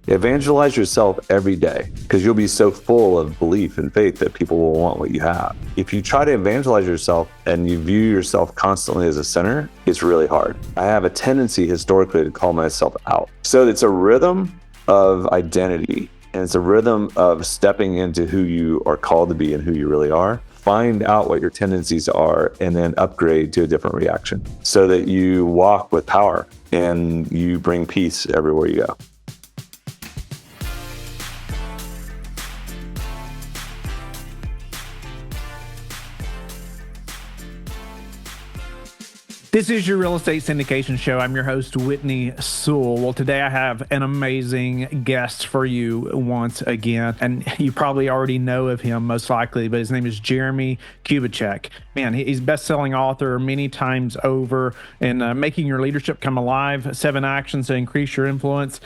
Evangelize yourself every day, because you'll be so full of belief and faith that people will want what you have. If you try to evangelize yourself and you view yourself constantly as a sinner, it's really hard. I have a tendency historically to call myself out. So it's a rhythm of identity, and it's a rhythm of stepping into who you are called to be and who you really are. Find out what your tendencies are and then upgrade to a different reaction so that you walk with power and you bring peace everywhere you go. This is your real estate syndication show. I'm your host, Whitney Sewell. Well, today I have an amazing guest for you once again, and you probably already know of him most likely, but his name is Jeremie Kubicek. Man, he's best-selling author many times over in Making Your Leadership Come Alive, 7 Actions to Increase Your Influence.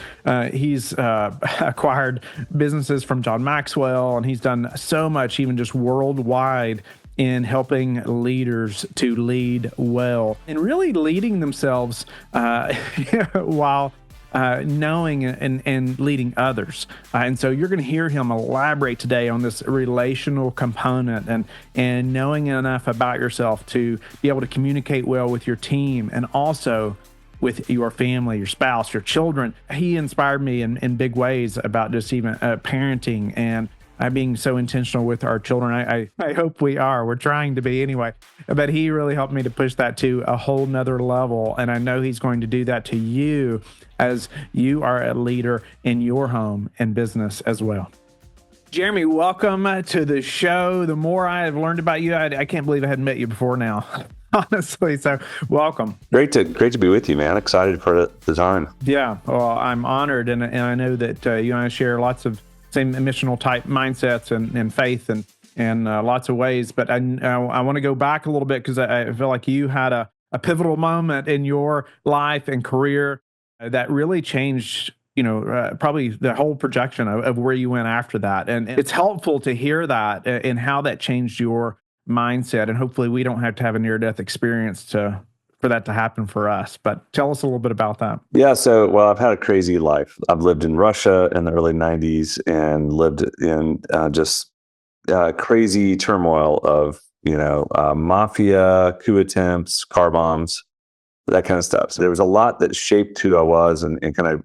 He's acquired businesses from John Maxwell, and he's done so much, even just worldwide, in helping leaders to lead well and really leading themselves while knowing and leading others. And so you're going to hear him elaborate today on this relational component and knowing enough about yourself to be able to communicate well with your team and also with your family, your spouse, your children. He inspired me in big ways about just even parenting and being so intentional with our children. I hope we are. We're trying to be anyway. But he really helped me to push that to a whole nother level. And I know he's going to do that to you as you are a leader in your home and business as well. Jeremie, welcome to the show. The more I have learned about you, I can't believe I hadn't met you before now. Honestly, so welcome. Great to be with you, man. Excited for the time. Yeah, well, I'm honored. And I know that you and I share lots of same missional type mindsets and faith and lots of ways. But I want to go back a little bit because I feel like you had a pivotal moment in your life and career that really changed, probably the whole projection of where you went after that. And it's helpful to hear that and how that changed your mindset. And hopefully we don't have to have a near-death experience for that to happen for us. But tell us a little bit about that. Yeah, well, I've had a crazy life. I've lived in Russia in the early 90s and lived in just crazy turmoil of, mafia, coup attempts, car bombs, that kind of stuff. So there was a lot that shaped who I was and kind of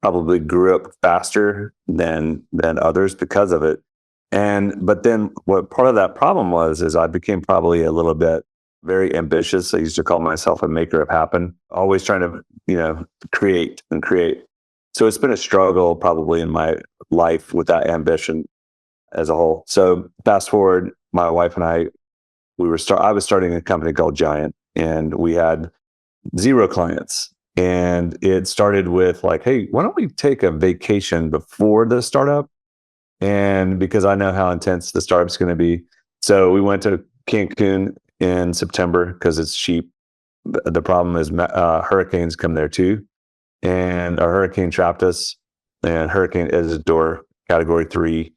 probably grew up faster than others because of it. But then what part of that problem is I became probably a little bit very ambitious. I used to call myself a maker of happen, always trying to, create. So it's been a struggle probably in my life with that ambition as a whole. So fast forward, my wife and I was starting a company called Giant, and we had 0 clients. And it started with like, hey, why don't we take a vacation before the startup? And because I know how intense the startup's going to be. So we went to Cancun in September because it's cheap. The problem is hurricanes come there too. And a hurricane trapped us, and Hurricane Isidore, category 3,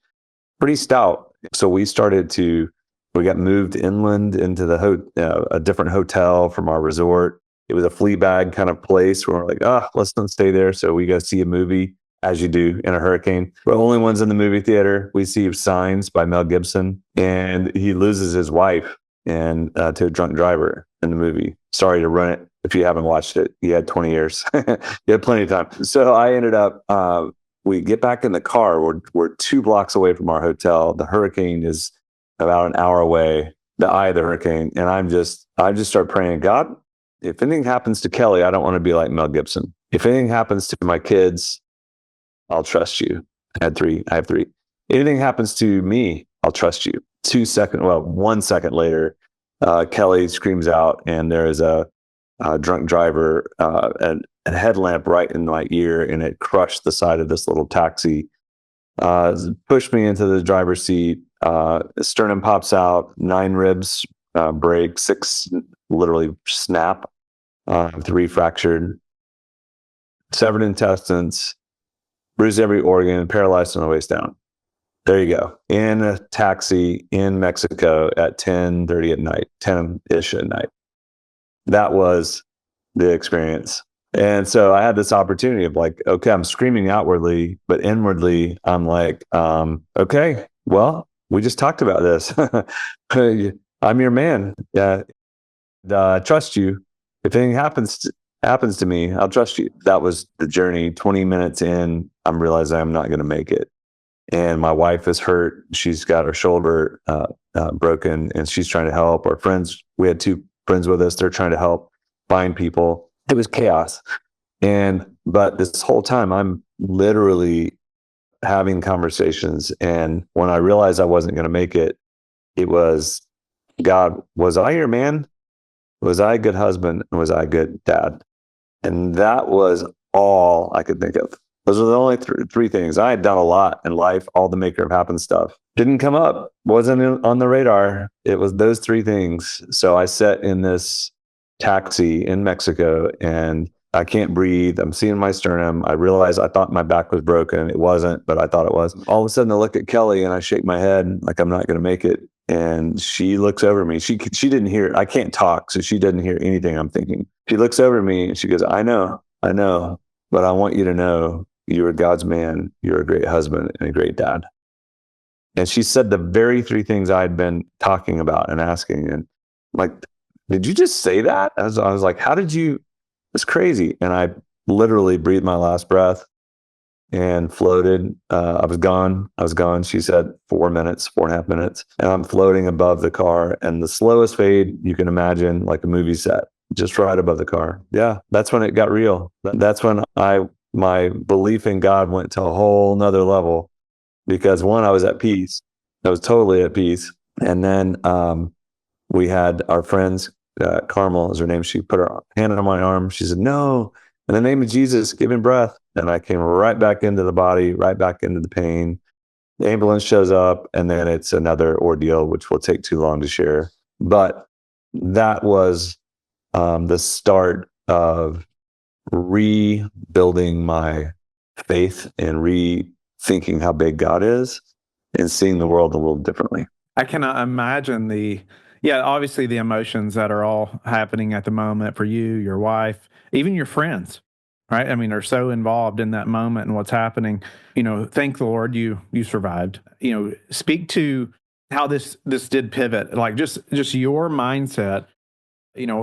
pretty stout. So we got moved inland into a different hotel from our resort. It was a flea bag kind of place where we're like, let's not stay there. So we go see a movie, as you do in a hurricane. We're the only ones in the movie theater. We see Signs by Mel Gibson, and he loses his wife and to a drunk driver in the movie. Sorry to run it if you haven't watched it. You had 20 years. You had plenty of time. So I ended up, we get back in the car. We're 2 blocks away from our hotel. The hurricane is about an hour away, the eye of the hurricane. And I just start praying, God, if anything happens to Kelly, I don't want to be like Mel Gibson. If anything happens to my kids, I'll trust you. I have 3. Anything happens to me, I'll trust you. 1 second later, Kelly screams out, and there is a drunk driver, and a headlamp right in my ear, and it crushed the side of this little taxi. Pushed me into the driver's seat. Sternum pops out, 9 ribs break, 6 literally snap, 3 fractured, severed intestines, bruised every organ, paralyzed from the waist down. There you go. In a taxi in Mexico at 10:30 at night, 10-ish at night. That was the experience. And so I had this opportunity of like, okay, I'm screaming outwardly, but inwardly, I'm like, okay, well, we just talked about this. I'm your man. Yeah, I trust you. If anything happens to me, I'll trust you. That was the journey. 20 minutes in, I'm realizing I'm not going to make it. And my wife is hurt. She's got her shoulder broken, and she's trying to help. Our friends, we had two friends with us. They're trying to help find people. It was chaos. But this whole time, I'm literally having conversations. And when I realized I wasn't going to make it, it was, God, was I your man? Was I a good husband? And was I a good dad? And that was all I could think of. Those are the only three things. I had done a lot in life, all the maker of happen stuff. Didn't come up, wasn't on the radar. It was those three things. So I sat in this taxi in Mexico and I can't breathe. I'm seeing my sternum. I realized I thought my back was broken. It wasn't, but I thought it was. All of a sudden I look at Kelly and I shake my head like I'm not going to make it. And she looks over me. She didn't hear. I can't talk, so she didn't hear anything I'm thinking. She looks over me and she goes, I know, but I want you to know you're God's man. You're a great husband and a great dad. And she said the very three things I had been talking about and asking. And I'm like, did you just say that? I was like, how did you? It's crazy. And I literally breathed my last breath and floated. I was gone. She said 4 minutes, 4.5 minutes. And I'm floating above the car, and the slowest fade you can imagine, like a movie set, just right above the car. Yeah, that's when it got real. That's when my belief in God went to a whole nother level, because one, I was at peace. I was totally at peace. And then we had our friends, Carmel is her name. She put her hand on my arm. She said, no, in the name of Jesus, give him breath. And I came right back into the body, right back into the pain. The ambulance shows up, and then it's another ordeal, which will take too long to share. But that was the start of rebuilding my faith and rethinking how big God is and seeing the world a little differently. I cannot imagine obviously the emotions that are all happening at the moment for you, your wife, even your friends, right? I mean, are so involved in that moment and what's happening. Thank the Lord you survived. Speak to how this did pivot, like just your mindset,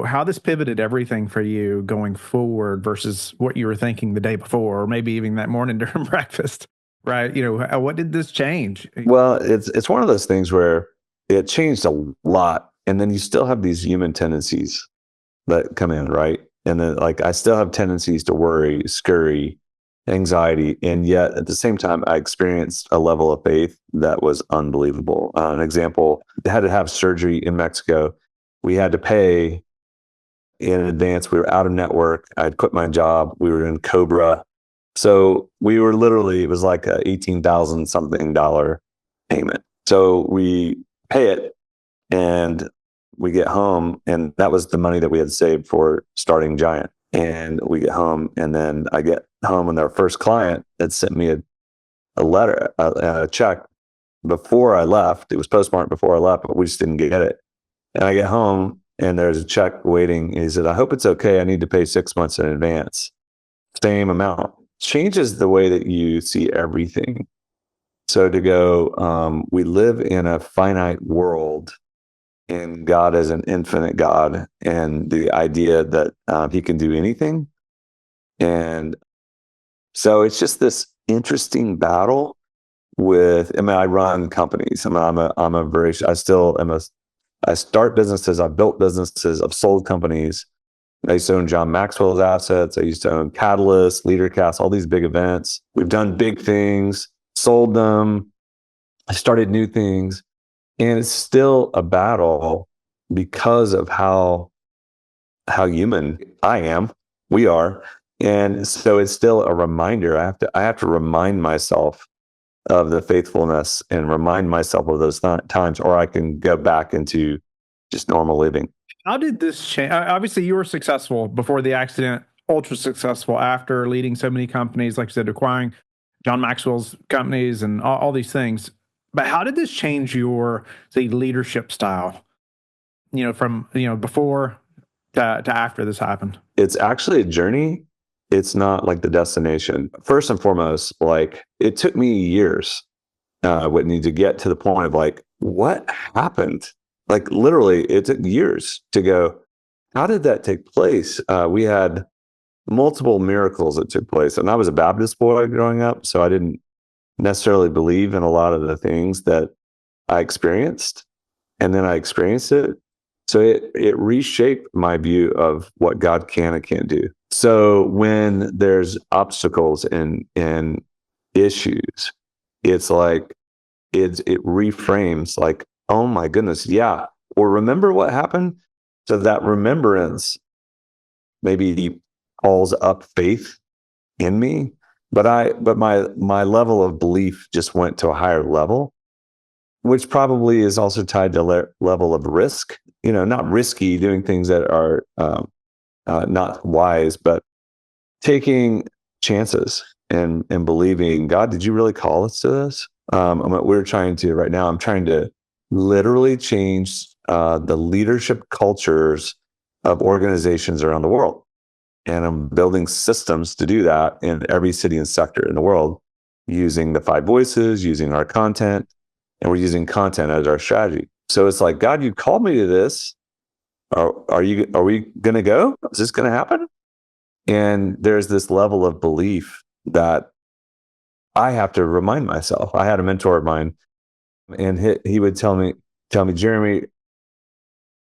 how this pivoted everything for you going forward versus what you were thinking the day before, or maybe even that morning during breakfast, right? What did this change? Well, it's one of those things where it changed a lot, and then you still have these human tendencies that come in, right? And then, like, I still have tendencies to worry, scurry, anxiety, and yet at the same time, I experienced a level of faith that was unbelievable. An example: I had to have surgery in Mexico. We had to pay in advance. We were out of network. I'd quit my job. We were in Cobra. So we were literally, it was like a $18,000 something payment. So we pay it and we get home, and that was the money that we had saved for starting Giant. And we get home, and then I get home, and our first client had sent me a letter, a check before I left. It was postmarked before I left, but we just didn't get it. And I get home, and there's a check waiting. And he said, I hope it's okay. I need to pay 6 months in advance. Same amount. Changes the way that you see everything. So to go, we live in a finite world, and God is an infinite God, and the idea that he can do anything. And so it's just this interesting battle with, I run companies. I start businesses. I've built businesses. I've sold companies. I used to own John Maxwell's assets. I used to own Catalyst, LeaderCast, all these big events. We've done big things, sold them. I started new things. And it's still a battle because of how human I am, we are. And so it's still a reminder. I have to remind myself of the faithfulness and remind myself of those times, or I can go back into just normal living. How did this change? Obviously, you were successful before the accident, ultra successful after leading so many companies, like you said, acquiring John Maxwell's companies and all these things. But how did this change your, say, leadership style? From before to after this happened. It's actually a journey. It's not like the destination. First and foremost, like it took me years, Whitney, to get to the point of like, what happened? Like literally, it took years to go, how did that take place? We had multiple miracles that took place. And I was a Baptist boy growing up, so I didn't necessarily believe in a lot of the things that I experienced. And then I experienced it. So it reshaped my view of what God can and can't do. So when there's obstacles and issues, it's like it reframes like, oh my goodness, yeah. Or remember what happened? So that remembrance maybe calls up faith in me. But my level of belief just went to a higher level, which probably is also tied to level of risk. Not risky, doing things that are not wise, but taking chances and believing, God, did you really call us to this? We're trying to right now. I'm trying to literally change the leadership cultures of organizations around the world, and I'm building systems to do that in every city and sector in the world, using the 5 voices, using our content, and we're using content as our strategy. So it's like, God, you called me to this. Are we going to go? Is this going to happen? And there's this level of belief that I have to remind myself. I had a mentor of mine, and he would tell me, Jeremie,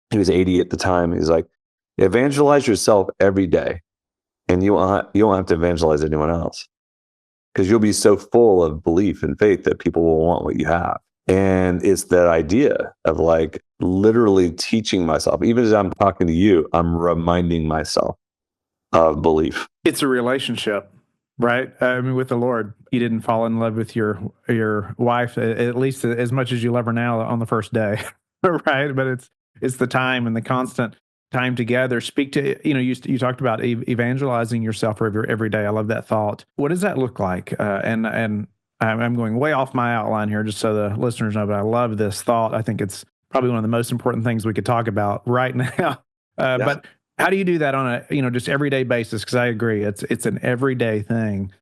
he was 80 at the time. He's like, evangelize yourself every day, and you won't have to evangelize anyone else, because you'll be so full of belief and faith that people will want what you have. And it's that idea of like literally teaching myself, even as I'm talking to you, I'm reminding myself of belief. It's a relationship, right? I mean, with the Lord, you didn't fall in love with your wife, at least as much as you love her now on the first day, right? But it's the time and the constant time together. Speak to, you talked about evangelizing yourself every day. I love that thought. What does that look like? And I'm going way off my outline here, just so the listeners know, but I love this thought. I think it's probably one of the most important things we could talk about right now. But how do you do that on a, just everyday basis? Because I agree, it's an everyday thing.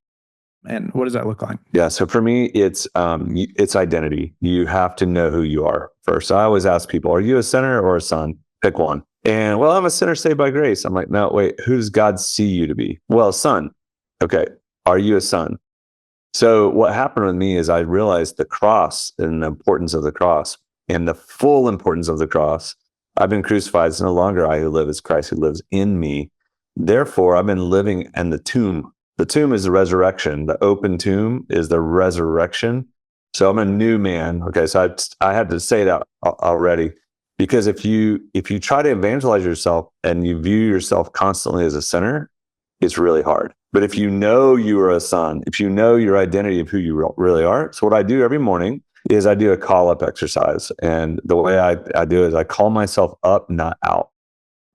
And what does that look like? Yeah. So for me, it's identity. You have to know who you are first. I always ask people, are you a sinner or a son? Pick one. And well, I'm a sinner saved by grace. I'm like, no, wait, who does God see you to be? Well, son. Okay. Are you a son? So what happened with me is I realized the cross and the importance of the cross and the full importance of the cross. I've been crucified. It's no longer I who live, it's Christ who lives in me. Therefore, I've been living in the tomb. The tomb is the resurrection. The open tomb is the resurrection. So I'm a new man. Okay, so I had to say that already, because if you try to evangelize yourself and you view yourself constantly as a sinner, it's really hard. But if you know you are a son, if you know your identity of who you really are, so what I do every morning is I do a call up exercise. And the way I do it is I call myself up, not out.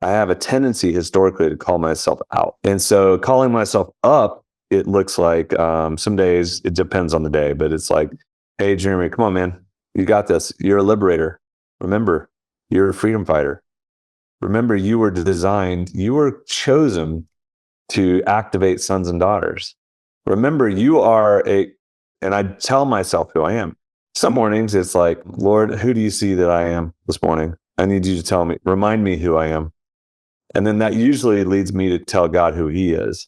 I have a tendency historically to call myself out. And so calling myself up, it looks like some days, it depends on the day, but it's like, hey, Jeremie, come on, man. You got this. You're a liberator. Remember, you're a freedom fighter. Remember, you were designed, you were chosen to activate sons and daughters. Remember, you are and I tell myself who I am. Some mornings it's like, Lord, who do you see that I am this morning? I need you to tell me, remind me who I am. And then that usually leads me to tell God who he is.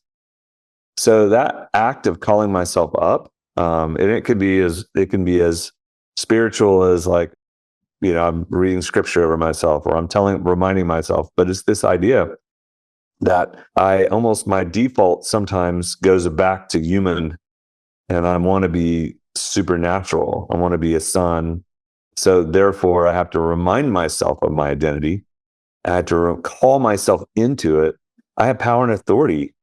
So that act of calling myself up, and it can be as spiritual as like, I'm reading scripture over myself, or I'm reminding myself, but it's this idea that my default sometimes goes back to human, and I want to be supernatural. I want to be a son. So therefore I have to remind myself of my identity. I have to call myself into it. I have power and authority.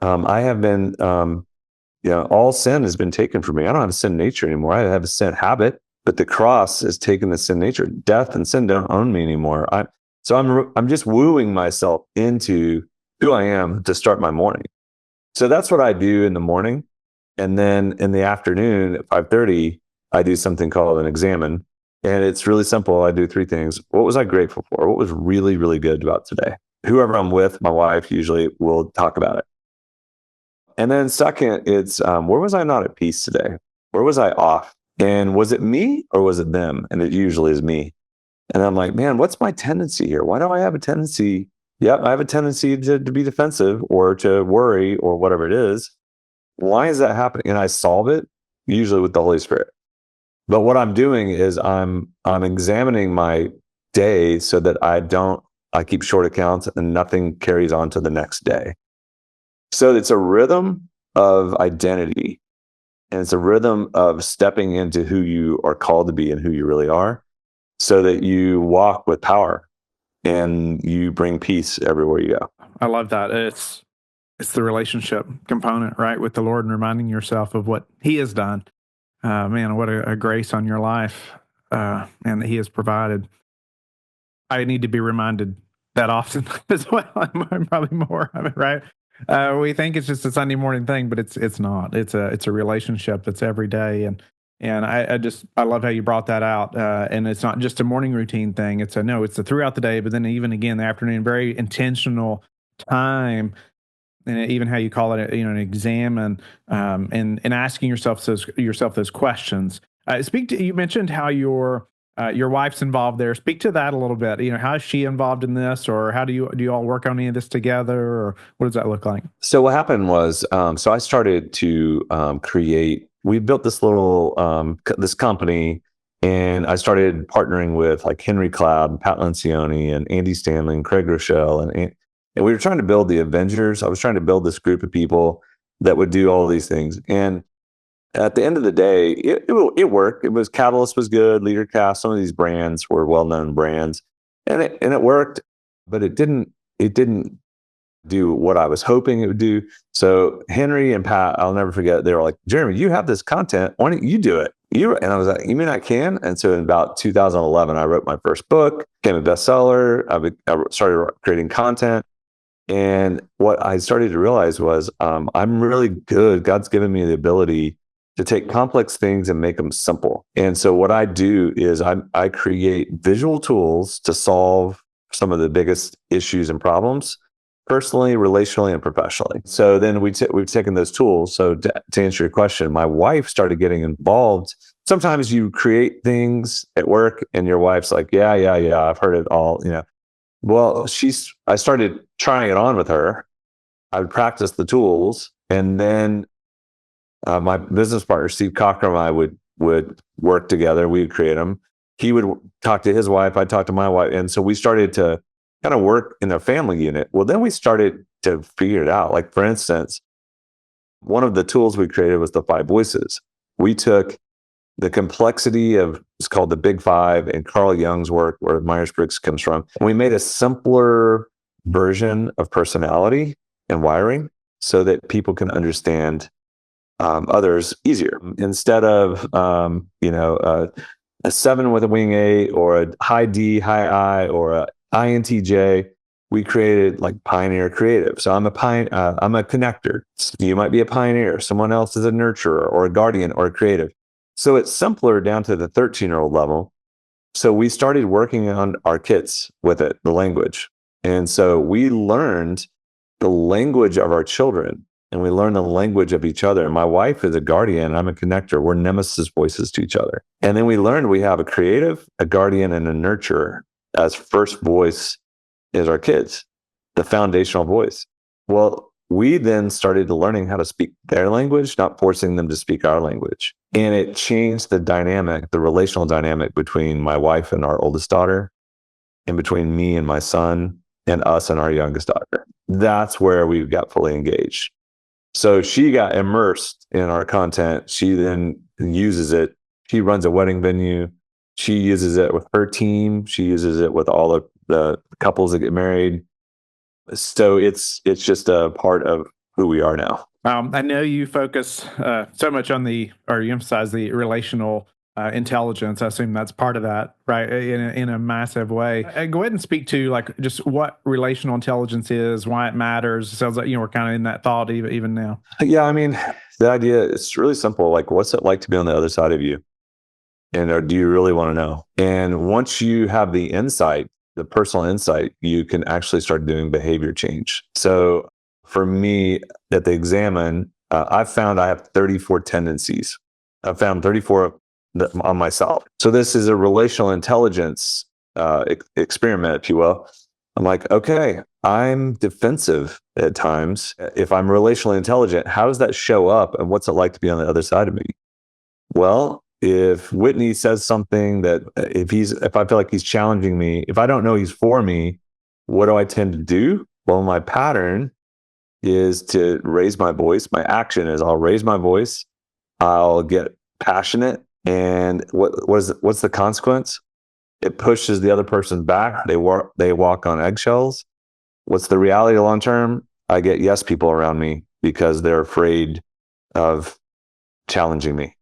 I have been, all sin has been taken from me. I don't have a sin nature anymore. I have a sin habit, but the cross has taken the sin nature. Death and sin don't own me anymore. I'm just wooing myself into who I am to start my morning. So that's what I do in the morning. And then in the afternoon at 5:30, I do something called an examine. And it's really simple. I do 3 things. What was I grateful for? What was really, really good about today? Whoever I'm with, my wife usually will talk about it. And then second, it's where was I not at peace today? Where was I off? And was it me or was it them? And it usually is me. And I'm like, man, what's my tendency here? Why do I have a tendency? Yep, I have a tendency to be defensive or to worry or whatever it is. Why is that happening? And I solve it usually with the Holy Spirit. But what I'm doing is I'm examining my day so that I keep short accounts and nothing carries on to the next day. So it's a rhythm of identity, and it's a rhythm of stepping into who you are called to be and who you really are, so that you walk with power and you bring peace everywhere you go. I love that. It's the relationship component, right, with the Lord, and reminding yourself of what He has done. Man, what a grace on your life, and that He has provided. I need to be reminded that often as well. I'm probably more of it, right? We think it's just a Sunday morning thing, but it's not. It's a relationship that's every day, and I love how you brought that out. And it's not just a morning routine thing. It's a throughout the day, but then even again the afternoon, very intentional time, and even how you call it, an examine, and asking yourself those questions. You mentioned how your wife's involved there. Speak to that a little bit. How is she involved in this, or how do you all work on any of this together, or what does that look like? So what happened was, so I started to create. We built this little this company, and I started partnering with like Henry Cloud, Pat Lencioni, and Andy Stanley, and Craig Rochelle, and we were trying to build the Avengers. I was trying to build this group of people that would do all of these things, and at the end of the day, it worked. It was Catalyst was good, LeaderCast, some of these brands were well-known brands, and it worked, but it didn't do what I was hoping it would do. So Henry and Pat, I'll never forget, they were like, Jeremie, you have this content. Why don't you do it? And I was like, you mean I can? And so in about 2011, I wrote my first book, became a bestseller. I started creating content. And what I started to realize was I'm really good. God's given me the ability to take complex things and make them simple. And so what I do is I create visual tools to solve some of the biggest issues and problems, personally, relationally, and professionally. So then we've taken those tools. So to answer your question, my wife started getting involved. Sometimes you create things at work and your wife's like, yeah, I've heard it all, Well, I started trying it on with her. I would practice the tools, and then my business partner, Steve Cocker, and I would work together. We would create them. He would talk to his wife. I'd talk to my wife. And so we started to kind of work in a family unit. Well, then we started to figure it out. Like, for instance, one of the tools we created was the 5 voices. We took the complexity of, it's called the Big Five, and Carl Jung's work, where Myers-Briggs comes from. And we made a simpler version of personality and wiring so that people can understand others easier. Instead of a 7 with a wing A, or a high D, high I, or a INTJ, we created like Pioneer Creative. So I'm a connector. You might be a pioneer. Someone else is a nurturer or a guardian or a creative. So it's simpler down to the 13-year-old level. So we started working on our kids with it, the language. And so we learned the language of our children, and we learned the language of each other. And my wife is a guardian. I'm a connector. We're nemesis voices to each other. And then we learned we have a creative, a guardian, and a nurturer. As first voice is our kids, the foundational voice. Well, we then started learning how to speak their language, not forcing them to speak our language. And it changed the dynamic, the relational dynamic between my wife and our oldest daughter, and between me and my son, and us and our youngest daughter. That's where we got fully engaged. So she got immersed in our content. She then uses it. She runs a wedding venue. She uses it with her team. She uses it with all of the couples that get married. So it's just a part of who we are now. I know you focus so much on or you emphasize the relational intelligence. I assume that's part of that, right? In a massive way. Go ahead and speak to like just what relational intelligence is, why it matters. It sounds like we're kind of in that thought even now. Yeah, I mean, the idea is really simple. Like, what's it like to be on the other side of you? And or do you really want to know? And once you have the insight, the personal insight, you can actually start doing behavior change. So for me at the Examine, I've found I have 34 tendencies. I've found 34 on myself. So this is a relational intelligence experiment, if you will. I'm like, okay, I'm defensive at times. If I'm relationally intelligent, how does that show up? And what's it like to be on the other side of me? Well, if Whitney says something that if I feel like he's challenging me, if I don't know he's for me, what do I tend to do? Well, my pattern is to raise my voice. My action is I'll raise my voice. I'll get passionate. And what's the consequence? It pushes the other person back. They walk on eggshells. What's the reality long term? I get yes people around me because they're afraid of challenging me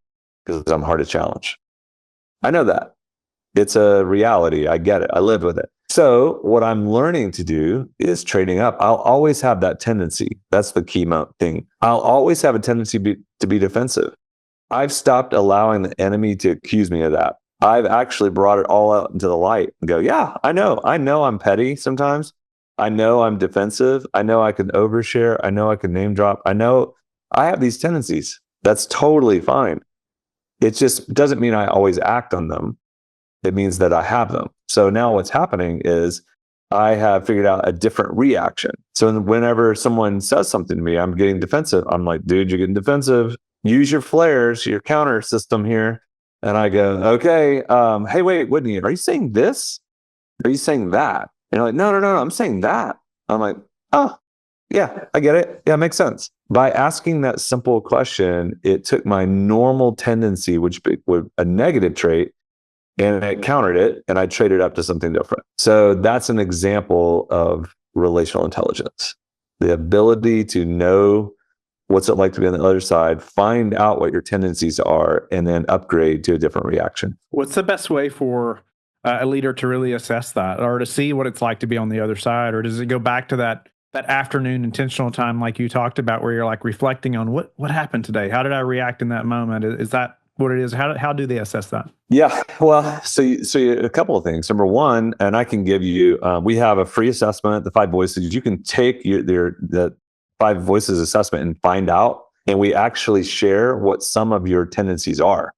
because I'm hard to challenge. I know that. It's a reality. I get it. I live with it. So what I'm learning to do is trading up. I'll always have that tendency. That's the key thing. I'll always have a tendency to be defensive. I've stopped allowing the enemy to accuse me of that. I've actually brought it all out into the light and go, yeah, I know I'm petty sometimes. I know I'm defensive. I know I can overshare. I know I can name drop. I know I have these tendencies. That's totally fine. It just doesn't mean I always act on them. It means that I have them. So now what's happening is I have figured out a different reaction. So whenever someone says something to me, I'm getting defensive. I'm like, dude, you're getting defensive. Use your flares, your counter system here. And I go, okay, hey, wait, Whitney, are you saying this? Are you saying that? And you're like, no, I'm saying that. I'm like, oh, yeah, I get it. Yeah, it makes sense. By asking that simple question, it took my normal tendency, which was a negative trait, and it countered it, and I traded up to something different. So that's an example of relational intelligence. The ability to know what's it like to be on the other side, find out what your tendencies are, and then upgrade to a different reaction. What's the best way for a leader to really assess that, or to see what it's like to be on the other side? Or does it go back to that afternoon intentional time like you talked about, where you're like reflecting on what happened today? How did I react in that moment? Is that what it is? How do they assess that? Yeah, well, so a couple of things. Number one, and I can give you, we have a free assessment, the 5 voices. You can take the 5 voices assessment and find out, and we actually share what some of your tendencies are.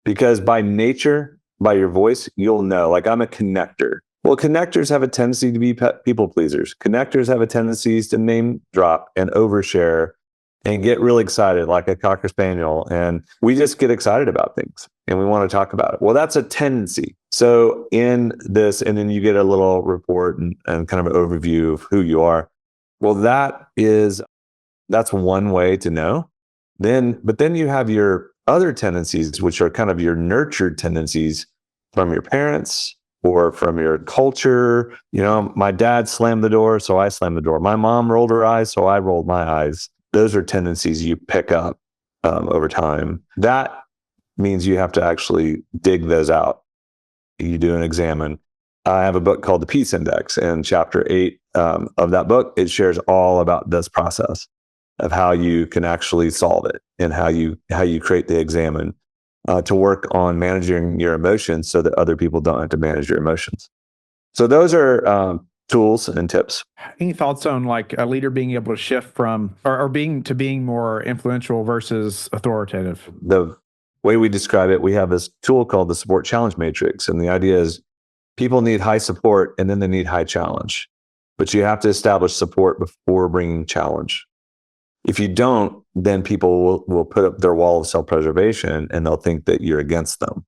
Because by nature, by your voice, you'll know. Like, I'm a connector. Well, connectors have a tendency to be people pleasers. Connectors have a tendency to name drop and overshare and get really excited like a Cocker Spaniel. And we just get excited about things and we want to talk about it. Well, that's a tendency. So in this, and then you get a little report and kind of an overview of who you are. Well, that's one way to know. But then you have your other tendencies, which are kind of your nurtured tendencies from your parents or from your culture. You know, my dad slammed the door, so I slammed the door. My mom rolled her eyes, so I rolled my eyes. Those are tendencies you pick up over time. That means you have to actually dig those out. You do an examine. I have a book called The Peace Index, and chapter 8 of that book, it shares all about this process of how you can actually solve it and how you create the examine to work on managing your emotions so that other people don't have to manage your emotions. So those are tools and tips. Any thoughts on like a leader being able to shift from or being more influential versus authoritative? The way we describe it, we have this tool called the support challenge matrix. And the idea is people need high support and then they need high challenge. But you have to establish support before bringing challenge. If you don't, then people will put up their wall of self-preservation and they'll think that you're against them.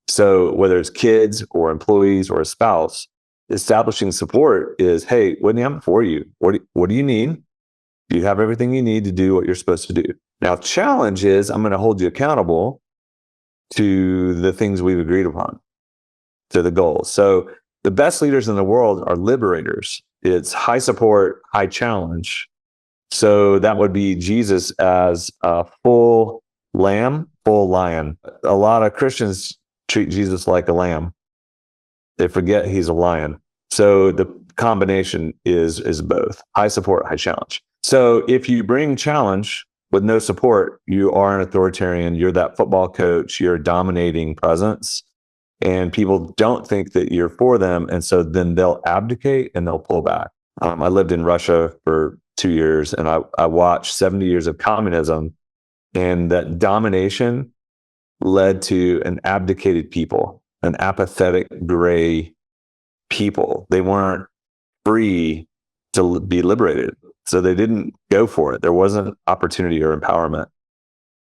So whether it's kids or employees or a spouse, establishing support is, hey, Whitney, I'm for you. What do you need? Do you have everything you need to do what you're supposed to do? Now, challenge is I'm going to hold you accountable to the things we've agreed upon, to the goals. So the best leaders in the world are liberators. It's high support, high challenge. So that would be Jesus as a full lamb, full lion. A lot of Christians treat Jesus like a lamb. They forget he's a lion. So the combination is both high support, high challenge. So if you bring challenge with no support, you are an authoritarian. You're that football coach. You're a dominating presence. And people don't think that you're for them. And so then they'll abdicate and they'll pull back. I lived in Russia for 2 years, and I watched 70 years of communism, and that domination led to an abdicated people, an apathetic, gray people. They weren't free to be liberated. So they didn't go for it. There wasn't opportunity or empowerment.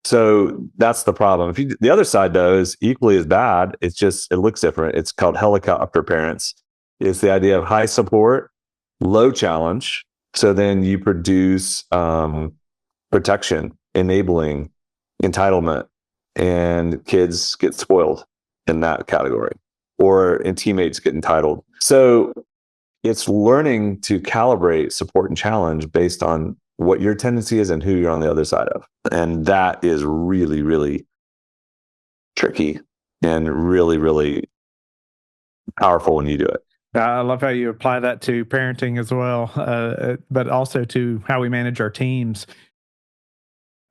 So that's the problem. The other side, though, is equally as bad. It's just, it looks different. It's called helicopter parents. It's the idea of high support, low challenge. So then you produce protection, enabling, entitlement, and kids get spoiled in that category, and teammates get entitled. So it's learning to calibrate support and challenge based on what your tendency is and who you're on the other side of. And that is really, really tricky and really, really powerful when you do it. I love how you apply that to parenting as well, but also to how we manage our teams.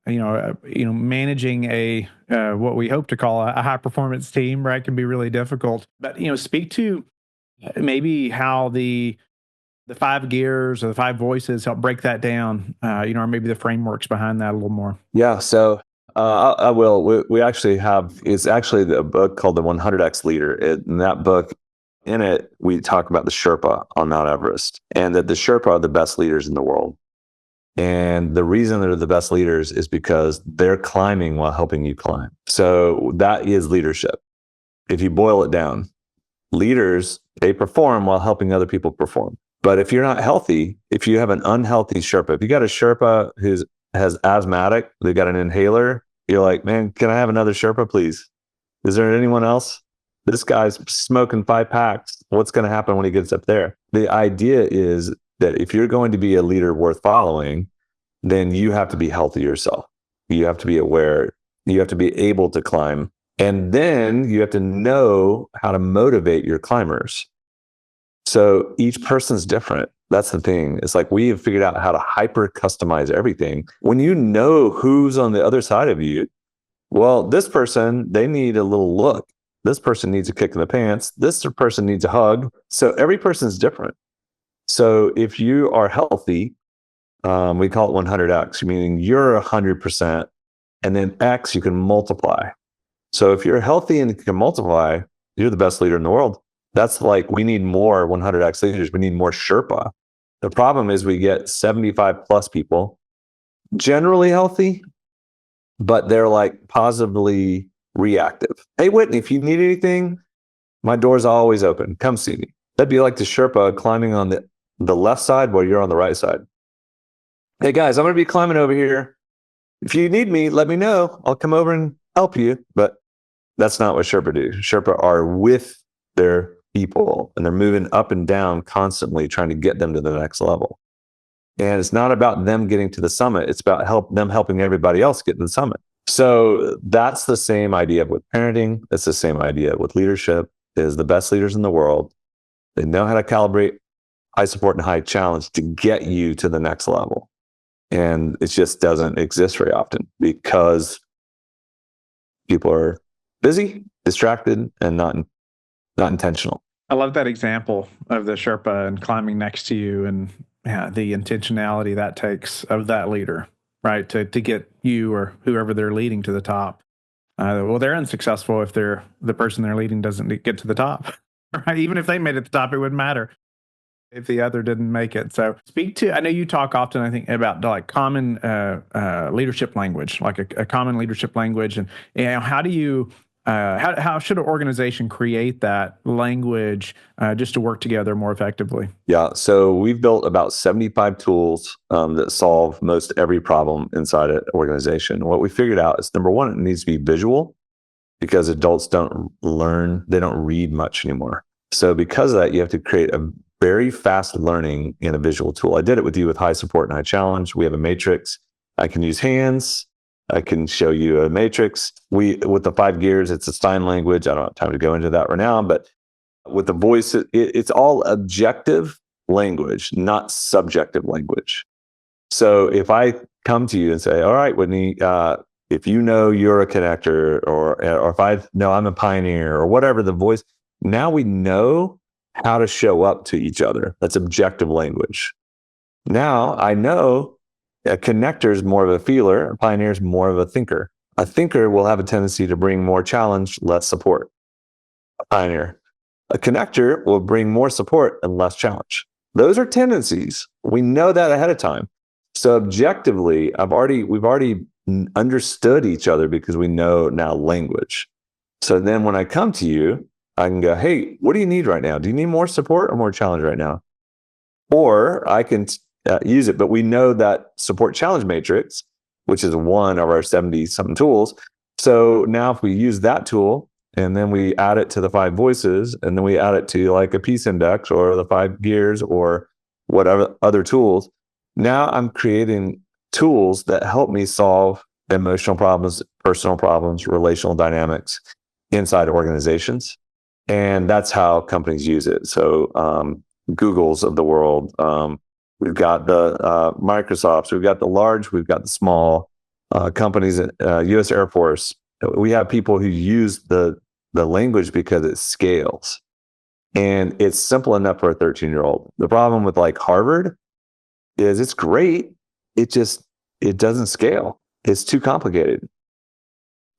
Managing a what we hope to call a high performance team, right, can be really difficult. But speak to maybe how the 5 gears or the 5 voices help break that down, or maybe the frameworks behind that a little more. Yeah. So I will. We actually have. It's actually a book called The 100X Leader. In that book, in it, we talk about the Sherpa on Mount Everest, and that the Sherpa are the best leaders in the world. And the reason they're the best leaders is because they're climbing while helping you climb. So that is leadership. If you boil it down, leaders, they perform while helping other people perform. But if you're not healthy, if you have an unhealthy Sherpa, if you got a Sherpa has asthmatic, they got an inhaler, you're like, man, can I have another Sherpa, please? Is there anyone else? This guy's smoking 5 packs. What's going to happen when he gets up there? The idea is that if you're going to be a leader worth following, then you have to be healthy yourself. You have to be aware. You have to be able to climb. And then you have to know how to motivate your climbers. So each person's different. That's the thing. It's like we have figured out how to hyper customize everything. When you know who's on the other side of you, well, this person, they need a little look. This person needs a kick in the pants. This person needs a hug. So every person's different. So if you are healthy, we call it 100X, meaning you're 100%, and then X you can multiply. So if you're healthy and can multiply, you're the best leader in the world. That's like, we need more 100X leaders. We need more Sherpa. The problem is we get 75 plus people, generally healthy, but they're like positively reactive. Hey, Whitney, if you need anything, my door's always open. Come see me. That'd be like the Sherpa climbing on the left side while you're on the right side. Hey guys, I'm going to be climbing over here. If you need me, let me know. I'll come over and help you. But that's not what Sherpa do. Sherpa are with their people, and they're moving up and down constantly, trying to get them to the next level. And it's not about them getting to the summit. It's about them helping everybody else get to the summit. So that's the same idea with parenting. That's the same idea with leadership. Is the best leaders in the world. They know how to calibrate high support and high challenge to get you to the next level. And it just doesn't exist very often because people are busy, distracted, and not intentional. I love that example of the Sherpa and climbing next to you, and the intentionality that takes of that leader, right? To get you or whoever they're leading to the top. Well, they're unsuccessful if the person they're leading doesn't get to the top, right? Even if they made it to the top, it wouldn't matter if the other didn't make it. So I know you talk often, I think, about like common leadership language, like a common leadership language. And how do you, how should an organization create that language just to work together more effectively? Yeah. So we've built about 75 tools that solve most every problem inside an organization. What we figured out is, number one, it needs to be visual, because adults don't learn, they don't read much anymore. So because of that, you have to create a very fast learning in a visual tool. I did it with you with high support and high challenge. We have a matrix. I can use hands. I can show you a matrix. With the 5 gears, it's a Stein language. I don't have time to go into that right now, but with the voice, it's all objective language, not subjective language. So if I come to you and say, all right, Whitney, if you know you're a connector, or if I know I'm a pioneer, or whatever the voice, now we know how to show up to each other. That's objective language. Now I know a connector is more of a feeler, a pioneer is more of a thinker. A thinker will have a tendency to bring more challenge, less support. A pioneer. A connector will bring more support and less challenge. Those are tendencies. We know that ahead of time. So objectively, we've already understood each other because we know now language. So then when I come to you, I can go, hey, what do you need right now? Do you need more support or more challenge right now? Or I can use it, but we know that support challenge matrix, which is one of our 70 something tools. So now if we use that tool and then we add it to the 5 voices and then we add it to like a peace index or the 5 gears or whatever other tools, now I'm creating tools that help me solve emotional problems, personal problems, relational dynamics inside organizations. And that's how companies use it. So Googles of the world. We've got the Microsofts, we've got the large, we've got the small companies, U.S. Air Force. We have people who use the language because it scales. And it's simple enough for a 13-year-old. The problem with like Harvard is it's great. It doesn't scale. It's too complicated.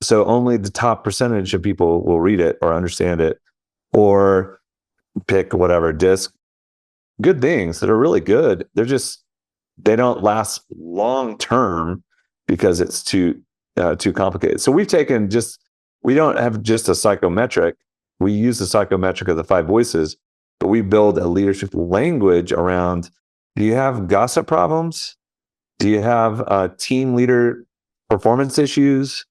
So only the top percentage of people will read it or understand it or pick whatever disc. Good things that are really good. They don't last long term because it's too complicated. So we don't have just a psychometric. We use the psychometric of the 5 voices, but we build a leadership language around. Do you have gossip problems? Do you have team leader performance issues?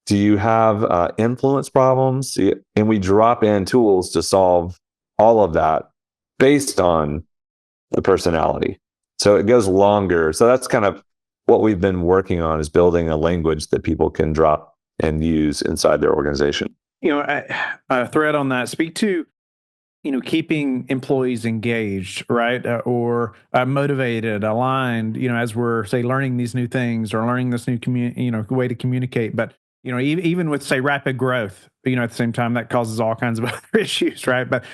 Do you have influence problems? And we drop in tools to solve all of that based on the personality. So it goes longer. So that's kind of what we've been working on, is building a language that people can drop and use inside their organization. A thread on that. Speak to, keeping employees engaged, right? Or motivated, aligned, as we're, say, learning these new things or learning this new way to communicate. But, even with, say, rapid growth, at the same time, that causes all kinds of other issues, right? But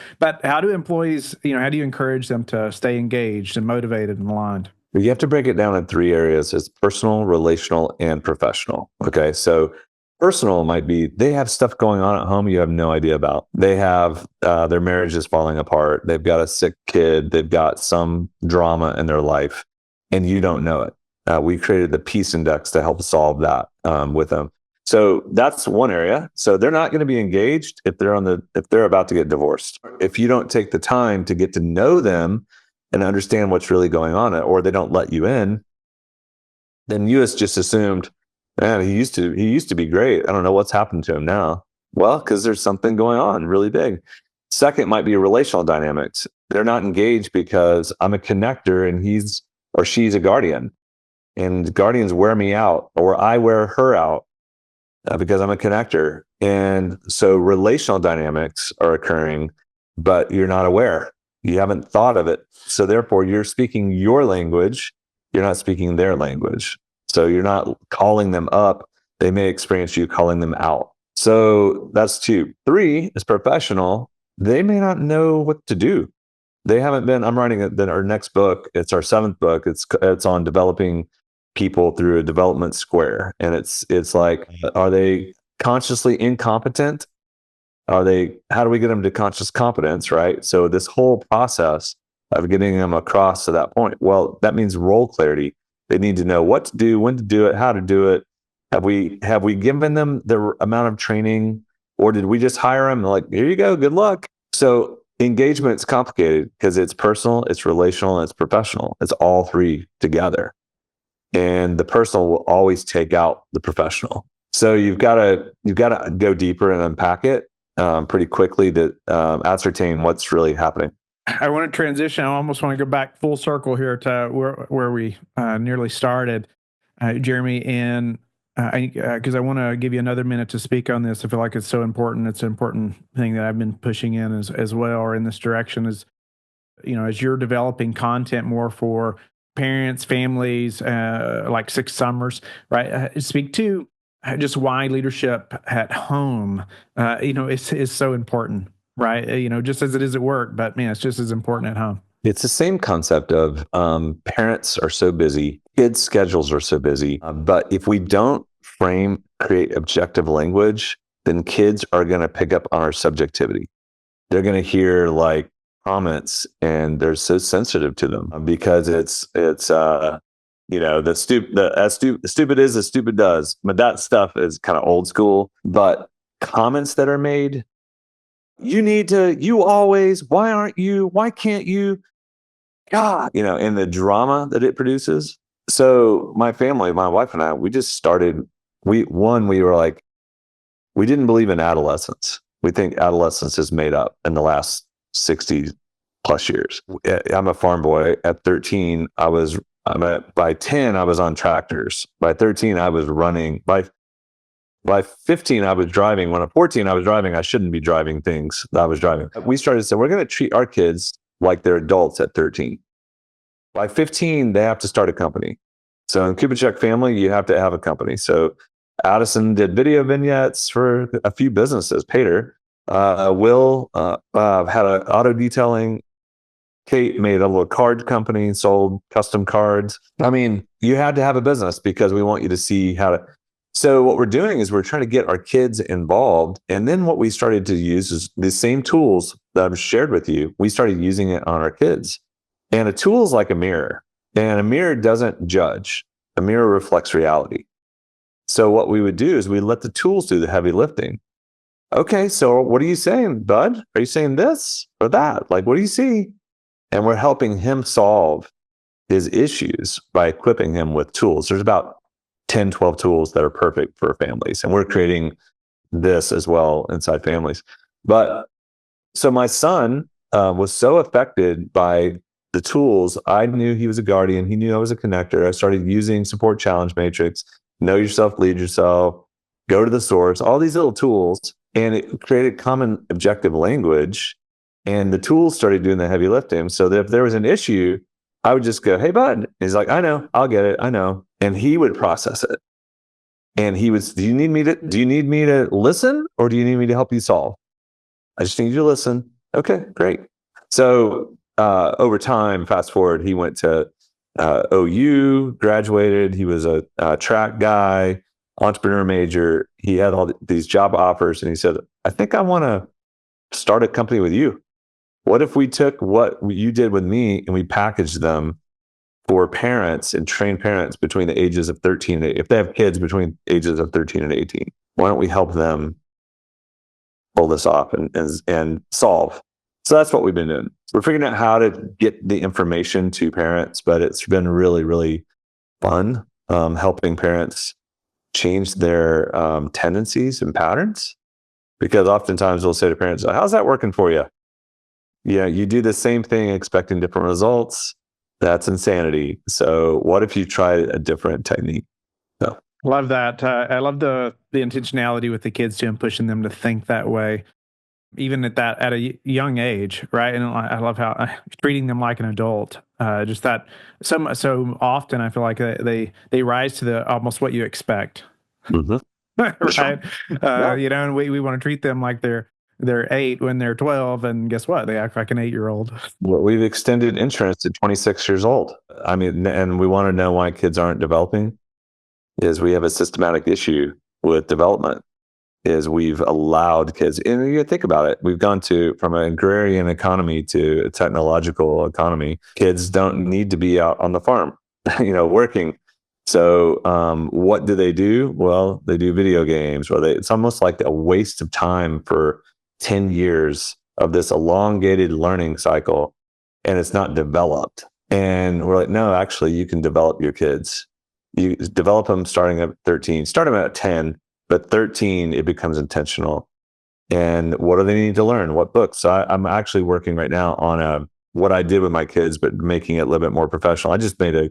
how do employees, how do you encourage them to stay engaged and motivated and aligned? You have to break it down in 3 areas: it's personal, relational, and professional. Okay. So personal might be they have stuff going on at home you have no idea about. They have their marriage is falling apart. They've got a sick kid. They've got some drama in their life, and you don't know it. We created the Peace Index to help solve that with them. So that's one area. So they're not going to be engaged if they're about to get divorced. If you don't take the time to get to know them and understand what's really going on, or they don't let you in, then you just assumed, man, he used to be great. I don't know what's happened to him now. Well, because there's something going on really big. Second might be relational dynamics. They're not engaged because I'm a connector and he's or she's a guardian, and guardians wear me out, or I wear her out because I'm a connector. And so relational dynamics are occurring, but you're not aware. You haven't thought of it. So therefore, you're speaking your language. You're not speaking their language. So you're not calling them up. They may experience you calling them out. So that's 2. 3 is professional. They may not know what to do. They haven't been. I'm writing our next book. It's our 7th book. It's on developing people through a development square, and it's like, are they consciously incompetent? How do we get them to conscious competence, right? So this whole process of getting them across to that point, well, that means role clarity. They need to know what to do, when to do it, how to do it. Have we given them the amount of training, or did we just hire them like, here you go, good luck? So engagement's complicated because it's personal, it's relational, and it's professional. It's all 3 together. And the personal will always take out the professional. So you've got to go deeper and unpack it pretty quickly to ascertain what's really happening. I want to transition. I almost want to go back full circle here to where we nearly started, Jeremie, and because I want to give you another minute to speak on this. I feel like it's so important. It's an important thing that I've been pushing in as well, or in this direction, is, as you're developing content more for parents, families, like 6 Summers, right? Speak to just why leadership at home, is so important, right? Just as it is at work, but man, it's just as important at home. It's the same concept of parents are so busy, kids' schedules are so busy. But if we don't create objective language, then kids are going to pick up on our subjectivity. They're going to hear like comments, and they're so sensitive to them because the stupid is as stupid does. But that stuff is kind of old school. But comments that are made, you always, why can't you? God, and the drama that it produces. So my family, my wife and I, we just started, we were like, we didn't believe in adolescence. We think adolescence is made up in the last 60 plus years. I'm a farm boy. At 13, by 10, I was on tractors. By 13, I was running. By 15, I was driving. When I'm 14, I was driving. I shouldn't be driving things that I was driving. We started to say, we're going to treat our kids like they're adults at 13. By 15, they have to start a company. So in Kubicek family, you have to have a company. So Addison did video vignettes for a few businesses. Peter, Will had an auto detailing. Kate made a little card company, sold custom cards. I mean, you had to have a business because we want you to see how to. So what we're doing is we're trying to get our kids involved. And then what we started to use is the same tools that I've shared with you. We started using it on our kids. And a tool is like a mirror, and a mirror doesn't judge. A mirror reflects reality. So what we would do is we let the tools do the heavy lifting. Okay, so what are you saying, bud? Are you saying this or that? Like, what do you see? And we're helping him solve his issues by equipping him with tools. There's about 10, 12 tools that are perfect for families. And we're creating this as well inside families. But so my son was so affected by the tools. I knew he was a guardian. He knew I was a connector. I started using support challenge matrix, know yourself, lead yourself, go to the source, all these little tools. And it created common objective language. And the tools started doing the heavy lifting. So that if there was an issue, I would just go, hey, bud. And he's like, I know, I'll get it. I know. And he would process it. And he was, do you need me to listen, or do you need me to help you solve? I just need you to listen. Okay, great. So over time, fast forward, he went to OU, graduated. He was a track guy, entrepreneur major. He had all these job offers, and he said, I think I want to start a company with you. What if we took what you did with me and we packaged them for parents and train parents between the ages of 13, if they have kids between ages of 13 and 18? Why don't we help them pull this off and solve? So that's what we've been doing. We're figuring out how to get the information to parents, but it's been really, really fun helping parents change their tendencies and patterns. Because oftentimes we'll say to parents, how's that working for you? Yeah, you do the same thing expecting different results. That's insanity. So what if you try a different technique? So. Love that. I love the intentionality with the kids too, and pushing them to think that way, even at a young age, right? And I love how treating them like an adult. Just that so often I feel like they rise to the almost what you expect, Mm-hmm. right? Sure. Yeah. And we want to treat them like they're 8 when they're 12, and guess what? They act like an 8-year-old. Well, we've extended insurance to 26 years old. I mean, and we want to know why kids aren't developing. Is we have a systematic issue with development. Is we've allowed kids, and you think about it, we've gone from an agrarian economy to a technological economy. Kids don't need to be out on the farm, working. So what do? Well, they do video games, or it's almost like a waste of time for 10 years of this elongated learning cycle, and it's not developed. And we're like, no, actually, you can develop your kids. You develop them starting at 13, start them at 10, but 13, it becomes intentional. And what do they need to learn? What books? So I'm actually working right now on what I did with my kids, but making it a little bit more professional. I just made a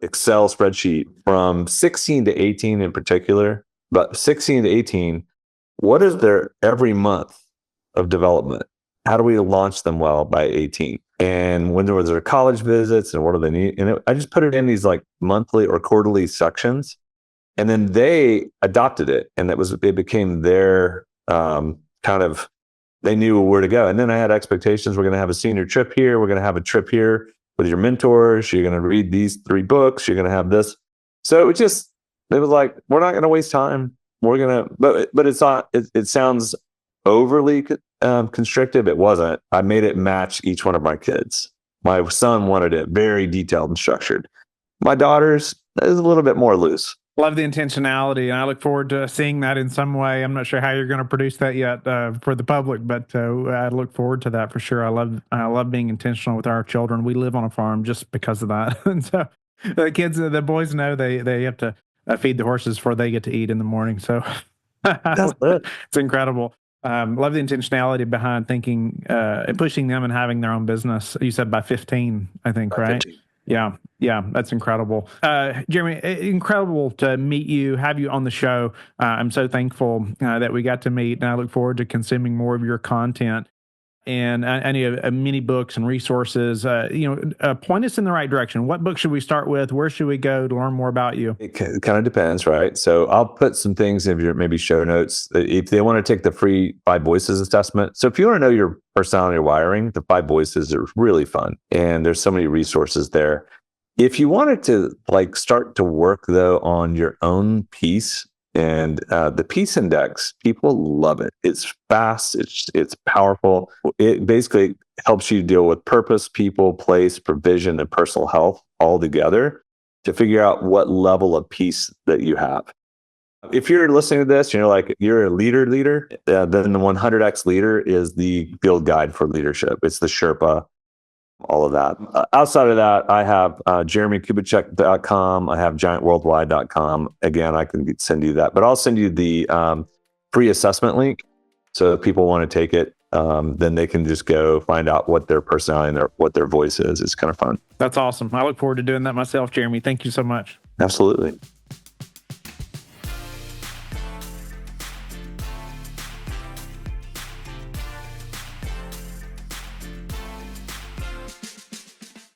Excel spreadsheet from 16 to 18 in particular, but 16 to 18, what is their every month of development? How do we launch them well by 18? And when there was their college visits, and what do they need? And I just put it in these like monthly or quarterly sections, and then they adopted it, and it became their kind of they knew where to go. And then I had expectations. We're going to have a senior trip here. We're going to have a trip here with your mentors. You're going to read these 3 books. You're going to have this. So it was like, we're not going to waste time. We're going to, but it's not, it sounds overly constrictive. It wasn't. I made it match each one of my kids. My son wanted it very detailed and structured. My daughter's is a little bit more loose. Love the intentionality, and I look forward to seeing that in some way. I'm not sure how you're going to produce that yet for the public, but I look forward to that for sure. I love being intentional with our children. We live on a farm just because of that, and so the boys know they have to feed the horses before they get to eat in the morning. So That's it. it's incredible. Love the intentionality behind thinking and pushing them and having their own business. You said by 15, I think, By right? 15. Yeah, that's incredible. Jeremie, incredible to meet you, have you on the show. I'm so thankful that we got to meet, and I look forward to consuming more of your content. And I need many books and resources. Point us in the right direction. What book should we start with? Where should we go to learn more about you? It kind of depends, right? So I'll put some things in your maybe show notes if they want to take the free 5 Voices assessment. So if you want to know your personality wiring, the 5 Voices are really fun, and there's so many resources there. If you wanted to start to work though on your own piece, and the Peace Index, people love it. It's fast. It's powerful. It basically helps you deal with purpose, people, place, provision, and personal health all together to figure out what level of peace that you have. If you're listening to this, you're a leader, then the 100X Leader is the field guide for leadership. It's the Sherpa, all of that. Outside of that, I have JeremieKubicek.com. I have GiantWorldwide.com. Again, I can send you that, but I'll send you the free assessment link. So if people want to take it, then they can just go find out what their personality and what their voice is. It's kind of fun. That's awesome. I look forward to doing that myself, Jeremie. Thank you so much. Absolutely.